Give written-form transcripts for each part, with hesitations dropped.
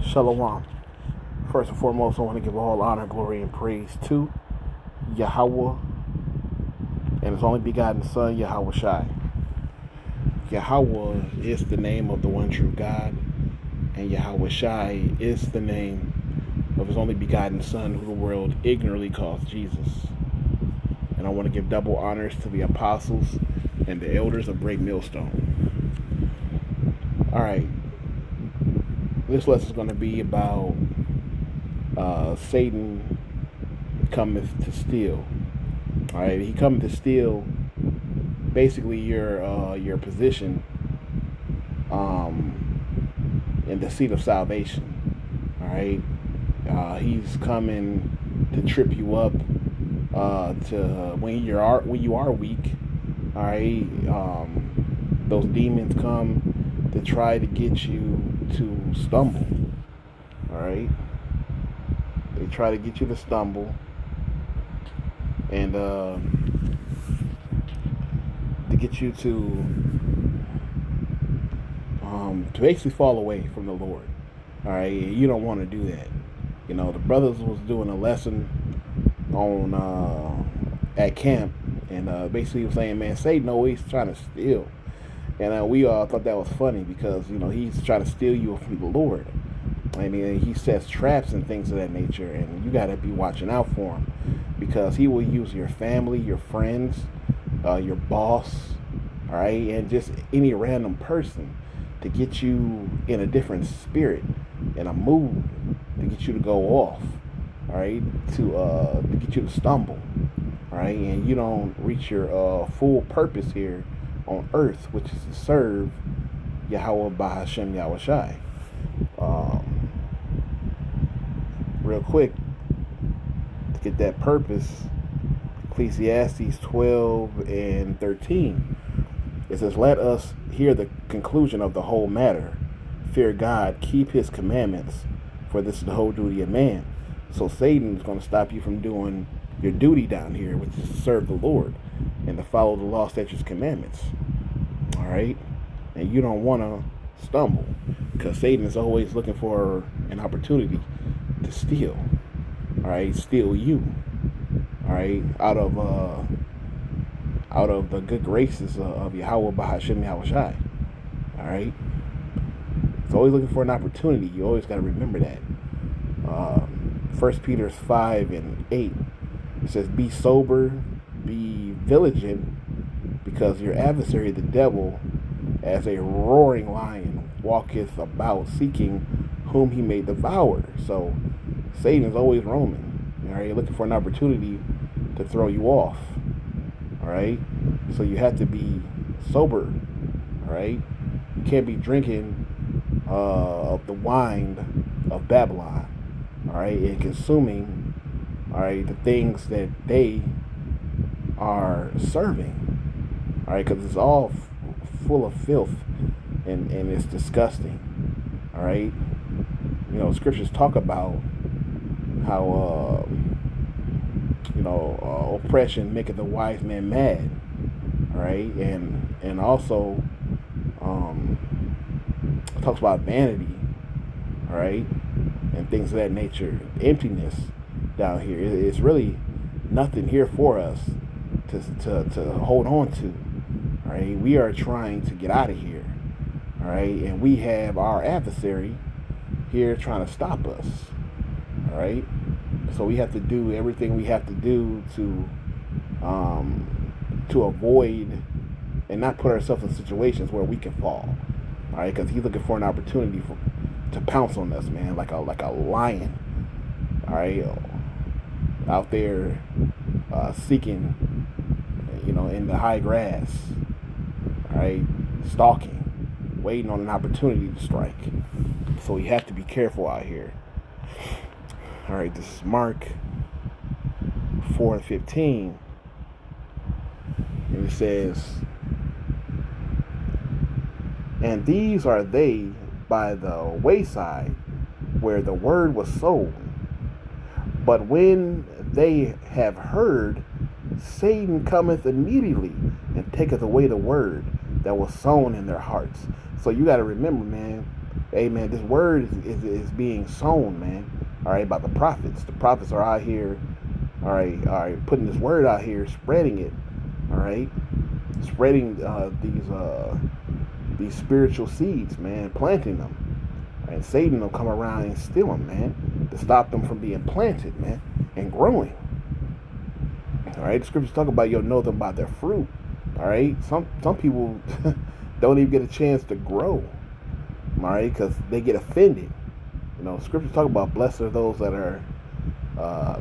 Shalom. First and foremost, I want to give all honor, glory, and praise to Yahweh and His only begotten Son, Yahweh Shai. Yahweh is the name of the one true God, and Yahweh Shai is the name of His only begotten Son, who the world ignorantly calls Jesus. And I want to give double honors to the apostles and the elders of Great Millstone. All right. This lesson is going to be about Satan cometh to steal. All right, he cometh to steal basically your position in the seat of salvation. All right, he's coming to trip you up to when you are weak. All right, those demons come to try to get you to stumble. All right, they try to get you to stumble and to get you to basically fall away from the Lord. All right, you don't want to do that. You know, the brothers was doing a lesson on at camp, and basically was saying, man, Satan always trying to steal. And we all thought that was funny because, you know, he's trying to steal you from the Lord. I mean, he sets traps and things of that nature, and you got to be watching out for him because he will use your family, your friends, your boss, all right, and just any random person to get you in a different spirit, in a mood, to get you to go off, all right, to get you to stumble, all right, and you don't reach your full purpose here on earth, which is to serve Yahweh Bahashem Yahweh Shai. Real quick, to get that purpose, Ecclesiastes 12 and 13. It says, let us hear the conclusion of the whole matter. Fear God, keep his commandments, for this is the whole duty of man. So Satan is going to stop you from doing your duty down here, which is to serve the Lord and to follow the law, statutes, commandments. All right? And you don't want to stumble because Satan is always looking for an opportunity to steal. All right? Steal you. All right? Out of the good graces of Yahweh Bahashem Yahweh Shai. All right? It's always looking for an opportunity. You always got to remember that. 1 Peter 5 and 8. It says, be sober, be vigilant, because your adversary, the devil, as a roaring lion, walketh about seeking whom he may devour. So Satan is always roaming, all right, looking for an opportunity to throw you off, all right? So you have to be sober, all right? You can't be drinking of the wine of Babylon, all right, and consuming, all right, the things that they are serving, all right, because it's all full of filth and it's disgusting, all right. You know, scriptures talk about how oppression maketh the wise man mad, all right, and also talks about vanity, all right, and things of that nature, emptiness down here. It's really nothing here for us to hold on to. All right, we are trying to get out of here. All right, and we have our adversary here trying to stop us. All right, so we have to do everything we have to do to avoid and not put ourselves in situations where we can fall. All right, because he's looking for an opportunity to pounce on us, man, like a lion. All right, out there seeking, you know, in the high grass. All right, stalking, waiting on an opportunity to strike. So you have to be careful out here. All right, this is Mark 4 and 15, and it says, and these are they by the wayside where the word was sown. But when they have heard, Satan cometh immediately and taketh away the word that was sown in their hearts. So you got to remember, man, hey man, this word is being sown, man. All right, about the prophets. The prophets are out here, all right, putting this word out here, spreading it, all right, spreading these spiritual seeds, man, planting them. And Satan will come around and steal them, man, to stop them from being planted, man, and growing. All right, the scriptures talk about you'll know them by their fruit. All right, some people don't even get a chance to grow. All right, because they get offended. You know, scriptures talk about blessed are those that are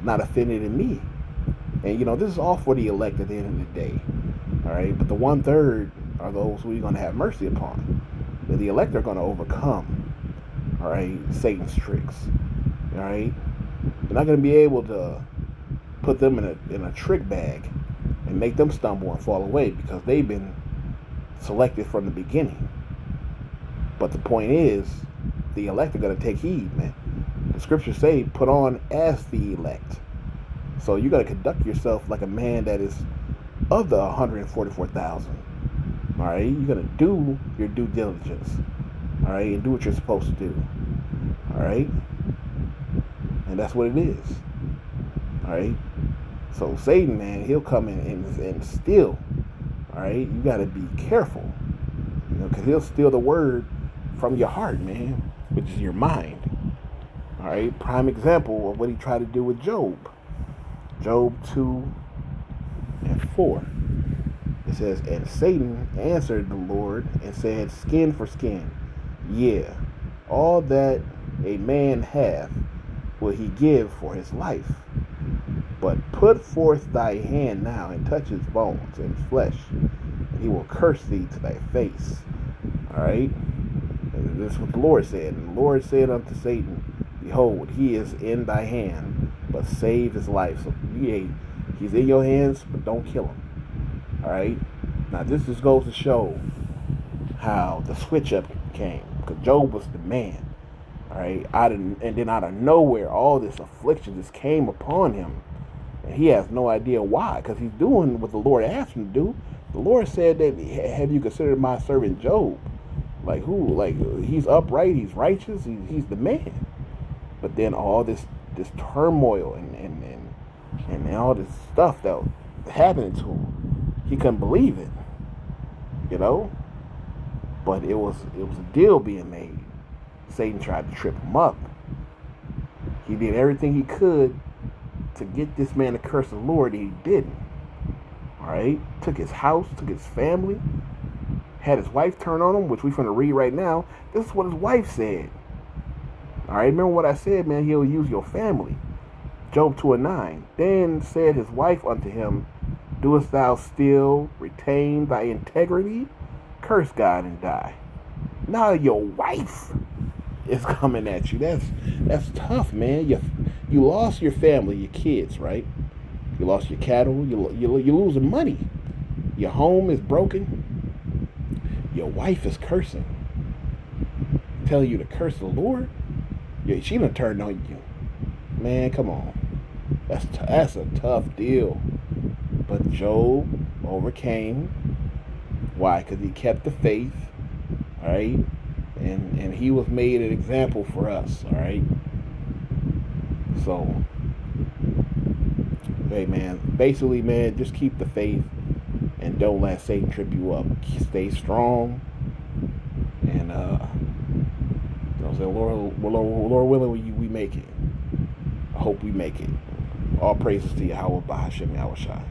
not offended in me. And you know, this is all for the elect at the end of the day. All right, but the 1/3 are those who you're going to have mercy upon. The elect are going to overcome. All right, Satan's tricks. All right, you're not going to be able to put them in a trick bag and make them stumble and fall away because they've been selected from the beginning. But the point is, the elect are going to take heed, man. The scriptures say, put on as the elect. So you got to conduct yourself like a man that is of the 144,000. All right, you're going to do your due diligence. All right, and do what you're supposed to do. All right, and that's what it is. All right, so Satan, man, he'll come in and steal. All right, you got to be careful, you know, because he'll steal the word from your heart, man, which is your mind. All right, prime example of what he tried to do with Job. Job 2:4. It says, and Satan answered the Lord and said, skin for skin, yeah, all that a man hath will he give for his life. But put forth thy hand now and touch his bones and flesh, and he will curse thee to thy face. All right? And this is what the Lord said. And the Lord said unto Satan, behold, he is in thy hand, but save his life. So he's in your hands, but don't kill him. All right? Now, this just goes to show how the switch up came. Because Job was the man. All right? And then out of nowhere, all this affliction just came upon him. And he has no idea why. Because he's doing what the Lord asked him to do. The Lord said that, have you considered my servant Job? Like who? Like, he's upright, he's righteous, he's the man. But then all this turmoil and all this stuff that was happening to him, he couldn't believe it. You know? But it was a deal being made. Satan tried to trip him up. He did everything he could to get this man to curse the Lord, and he didn't. All right? Took his house, took his family, had his wife turn on him, which we're going to read right now. This is what his wife said. All right? Remember what I said, man? He'll use your family. Job 2:9. Then said his wife unto him, doest thou still retain thy integrity? Curse God and die. Now your wife is coming at you. That's tough, man. You lost your family, your kids, right? You lost your cattle. You're losing money. Your home is broken. Your wife is cursing, telling you to curse the Lord. She done turned on you, man. Come on, that's a tough deal. But Job overcame. Why? Because he kept the faith. All right, and he was made an example for us. All right. So, hey, man. Basically, man, just keep the faith and don't let Satan trip you up. Stay strong, and you know, what I'm saying, Lord willing, we make it. I hope we make it. All praises to Yahweh, Bahashem, Yahushua.